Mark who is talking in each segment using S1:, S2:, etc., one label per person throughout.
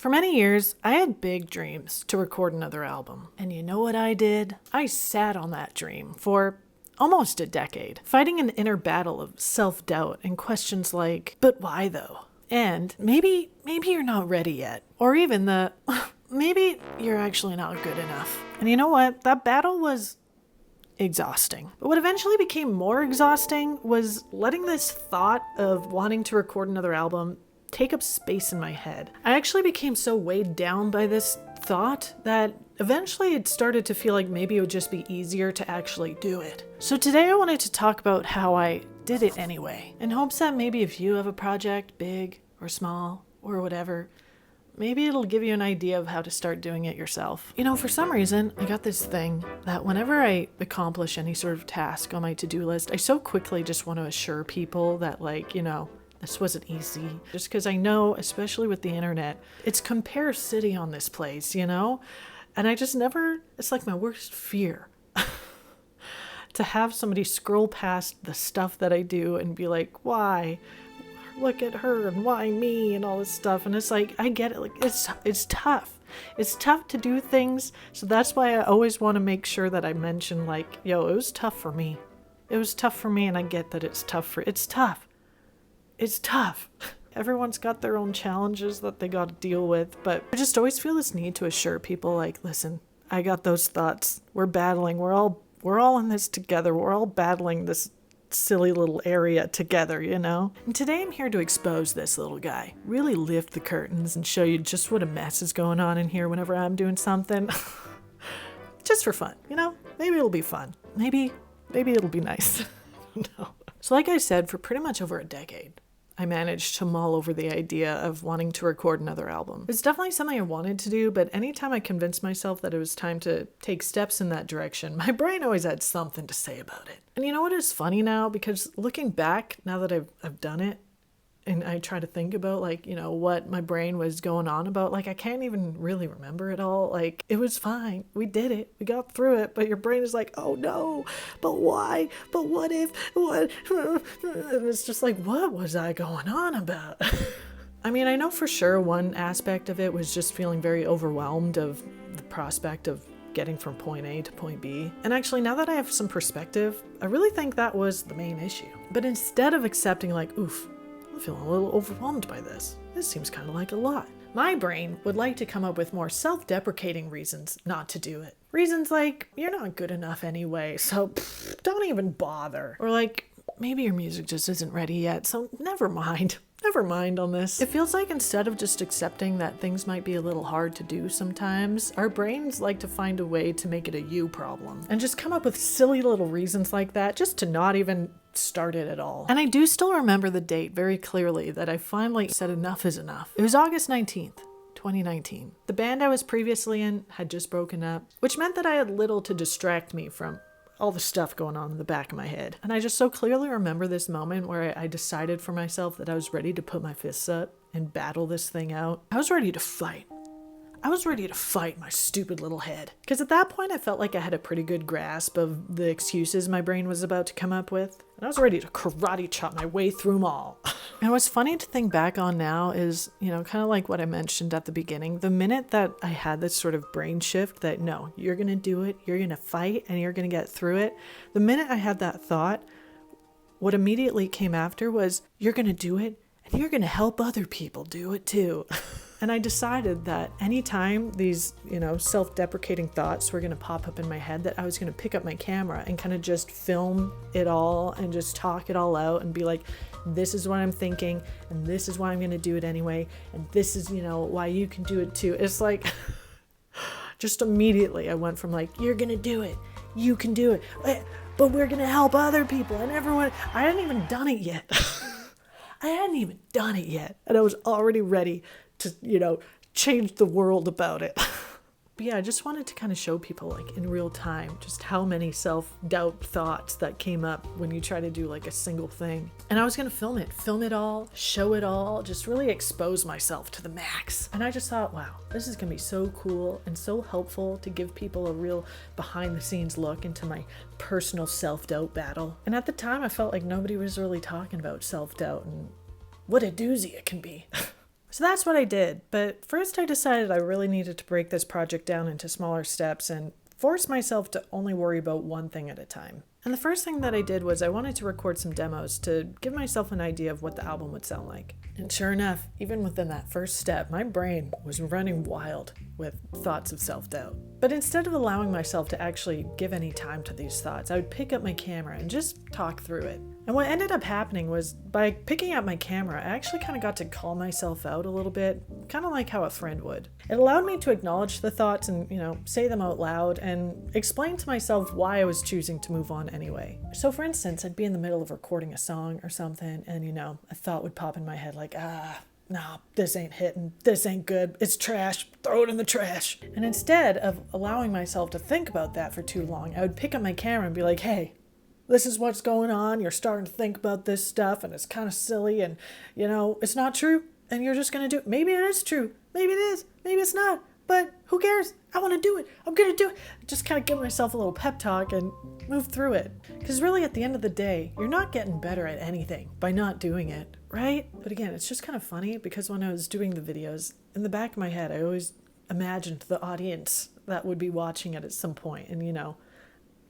S1: For many years, I had big dreams to record another album. And you know what I did? I sat on that dream for almost a decade, fighting an inner battle of self-doubt and questions like, but why though? And maybe you're not ready yet. Or even maybe you're actually not good enough. And you know what? That battle was exhausting. But what eventually became more exhausting was letting this thought of wanting to record another album take up space in my head. I actually became so weighed down by this thought that eventually it started to feel like maybe it would just be easier to actually do it. So today I wanted to talk about how I did it anyway, in hopes that maybe if you have a project, big or small or whatever, maybe it'll give you an idea of how to start doing it yourself. You know, for some reason, I got this thing that whenever I accomplish any sort of task on my to-do list, I so quickly just want to assure people that, this wasn't easy. Just because I know, especially with the internet, it's compare city on this place, And I just never, it's like my worst fear. To have somebody scroll past the stuff that I do and be like, why? Look at her and why me and all this stuff. And it's like, I get it. Like, it's tough. It's tough to do things. So that's why I always want to make sure that I mention it was tough for me. It was tough for me, and I get that it's tough. It's tough. Everyone's got their own challenges that they got to deal with, but I just always feel this need to assure people listen, I got those thoughts. We're battling. We're all in this together. We're all battling this silly little area together, And today I'm here to expose this little guy, really lift the curtains and show you just what a mess is going on in here whenever I'm doing something. Just for fun, Maybe it'll be fun. Maybe it'll be nice. No. So like I said, for pretty much over a decade, I managed to mull over the idea of wanting to record another album. It's definitely something I wanted to do, but anytime I convinced myself that it was time to take steps in that direction, my brain always had something to say about it. And you know what is funny now? Because looking back, now that I've done it, and I try to think about what my brain was going on about, I can't even really remember it all. It was fine. We did it. We got through it. But your brain is like, oh no, but why? But what if, what? And it's just like, what was I going on about? I mean, I know for sure one aspect of it was just feeling very overwhelmed of the prospect of getting from point A to point B. And actually, now that I have some perspective, I really think that was the main issue. But instead of accepting oof, I'm feeling a little overwhelmed by this. This seems kind of like a lot. My brain would like to come up with more self-deprecating reasons not to do it. Reasons like, you're not good enough anyway, so don't even bother. Or maybe your music just isn't ready yet, so never mind. Never mind on this. It feels like instead of just accepting that things might be a little hard to do sometimes, our brains like to find a way to make it a you problem. And just come up with silly little reasons like that just to not even start it at all. And I do still remember the date very clearly that I finally said enough is enough. It was August 19th. 2019. The band I was previously in had just broken up, which meant that I had little to distract me from all the stuff going on in the back of my head. And I just so clearly remember this moment where I decided for myself that I was ready to put my fists up and battle this thing out. I was ready to fight. I was ready to fight my stupid little head. Because at that point I felt like I had a pretty good grasp of the excuses my brain was about to come up with. And I was ready to karate chop my way through them all. And what's funny to think back on now is, kind of like what I mentioned at the beginning, the minute that I had this sort of brain shift that no, you're going to do it, you're going to fight, and you're going to get through it. The minute I had that thought, what immediately came after was, you're going to do it, and you're going to help other people do it too. And I decided that anytime these, self-deprecating thoughts were going to pop up in my head, that I was going to pick up my camera and kind of just film it all and just talk it all out and be like, this is what I'm thinking, and this is why I'm going to do it anyway, and this is, why you can do it too. It's just immediately I went from you're going to do it, you can do it, but we're going to help other people and everyone. I hadn't even done it yet. And I was already ready to, change the world about it. But yeah, I just wanted to kind of show people in real time just how many self-doubt thoughts that came up when you try to do a single thing. And I was going to film it all, show it all, just really expose myself to the max. And I just thought, wow, this is going to be so cool and so helpful to give people a real behind the scenes look into my personal self-doubt battle. And at the time I felt like nobody was really talking about self-doubt and what a doozy it can be. So that's what I did. But first I decided I really needed to break this project down into smaller steps and force myself to only worry about one thing at a time. And the first thing that I did was I wanted to record some demos to give myself an idea of what the album would sound like. And sure enough, even within that first step, my brain was running wild with thoughts of self-doubt. But instead of allowing myself to actually give any time to these thoughts, I would pick up my camera and just talk through it. And what ended up happening was by picking up my camera, I actually kind of got to call myself out a little bit, kind of like how a friend would. It allowed me to acknowledge the thoughts and, say them out loud and explain to myself why I was choosing to move on anyway. So for instance, I'd be in the middle of recording a song or something and, a thought would pop in my head like, no, this ain't hitting, this ain't good, it's trash, throw it in the trash. And instead of allowing myself to think about that for too long, I would pick up my camera and be like, hey, this is what's going on, you're starting to think about this stuff and it's kind of silly and, it's not true and you're just going to do it. Maybe it is true, maybe it is, maybe it's not, but who cares? I want to do it, I'm going to do it. Just kind of give myself a little pep talk and move through it. Because really at the end of the day, you're not getting better at anything by not doing it, right? But again, it's just kind of funny because when I was doing the videos, in the back of my head, I always imagined the audience that would be watching it at some point and,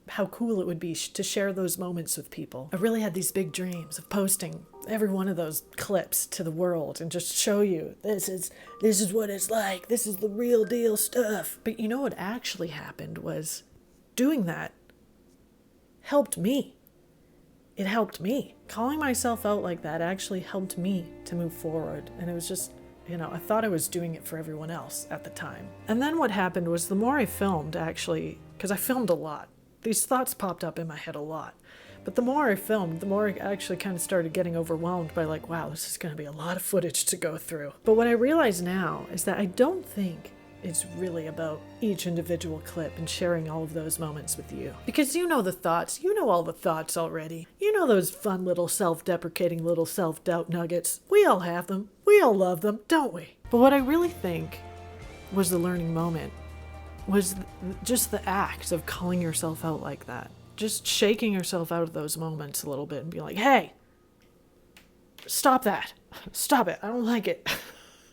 S1: how cool it would be to share those moments with people. I really had these big dreams of posting every one of those clips to the world and just show you this is what it's like. This is the real deal stuff. But what actually happened was doing that helped me. It helped me. Calling myself out like that actually helped me to move forward. And it was just, I thought I was doing it for everyone else at the time. And then what happened was the more I filmed actually, because I filmed a lot, these thoughts popped up in my head a lot. But the more I filmed, the more I actually kind of started getting overwhelmed by like, wow, this is going to be a lot of footage to go through. But what I realize now is that I don't think it's really about each individual clip and sharing all of those moments with you. Because the thoughts, all the thoughts already. Those fun little self-deprecating little self-doubt nuggets. We all have them. We all love them, don't we? But what I really think was the learning moment was just the act of calling yourself out like that. Just shaking yourself out of those moments a little bit and being like, hey, stop that. Stop it. I don't like it.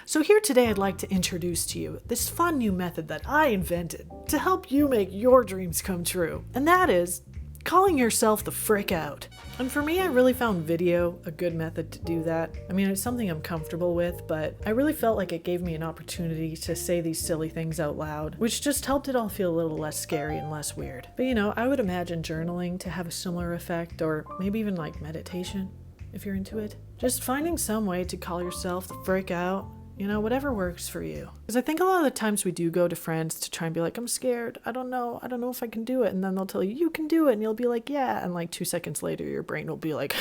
S1: So here today I'd like to introduce to you this fun new method that I invented to help you make your dreams come true. And that is calling yourself the frick out. And for me, I really found video a good method to do that. I mean, it's something I'm comfortable with, but I really felt like it gave me an opportunity to say these silly things out loud, which just helped it all feel a little less scary and less weird. But I would imagine journaling to have a similar effect, or maybe even like meditation, if you're into it. Just finding some way to call yourself the frick out. Whatever works for you. Because I think a lot of the times we do go to friends to try and be like, I'm scared. I don't know if I can do it. And then they'll tell you, you can do it. And you'll be like, yeah. And like 2 seconds later, your brain will be like,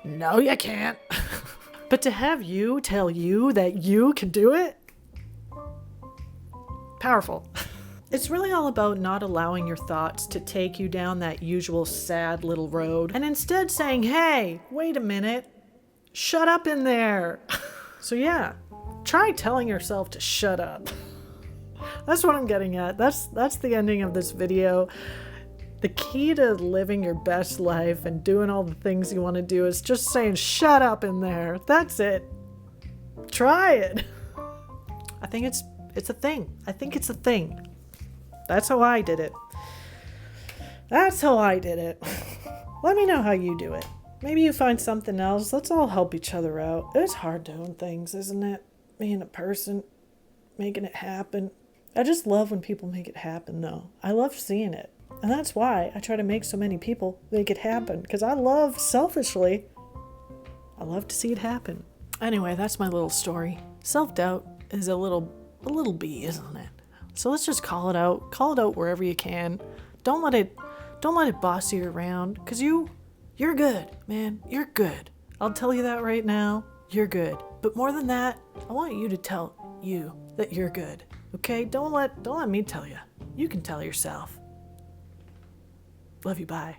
S1: no, you can't. But to have you tell you that you can do it, powerful. It's really all about not allowing your thoughts to take you down that usual sad little road. And instead saying, hey, wait a minute. Shut up in there. So yeah, try telling yourself to shut up. That's what I'm getting at. That's the ending of this video. The key to living your best life and doing all the things you want to do is just saying shut up in there. That's it. Try it. I think it's a thing. I think it's a thing. That's how I did it. Let me know how you do it. Maybe you find something else. Let's all help each other out. It's hard doing things, isn't it? Being a person, making it happen. I just love when people make it happen, though. I love seeing it. And that's why I try to make so many people make it happen. Because selfishly, I love to see it happen. Anyway, that's my little story. Self-doubt is a little bee, isn't it? So let's just call it out. Call it out wherever you can. Don't let it boss you around. Because you're good, man. You're good. I'll tell you that right now. You're good. But more than that, I want you to tell you that you're good. Okay? Don't let me tell you. You can tell yourself. Love you. Bye.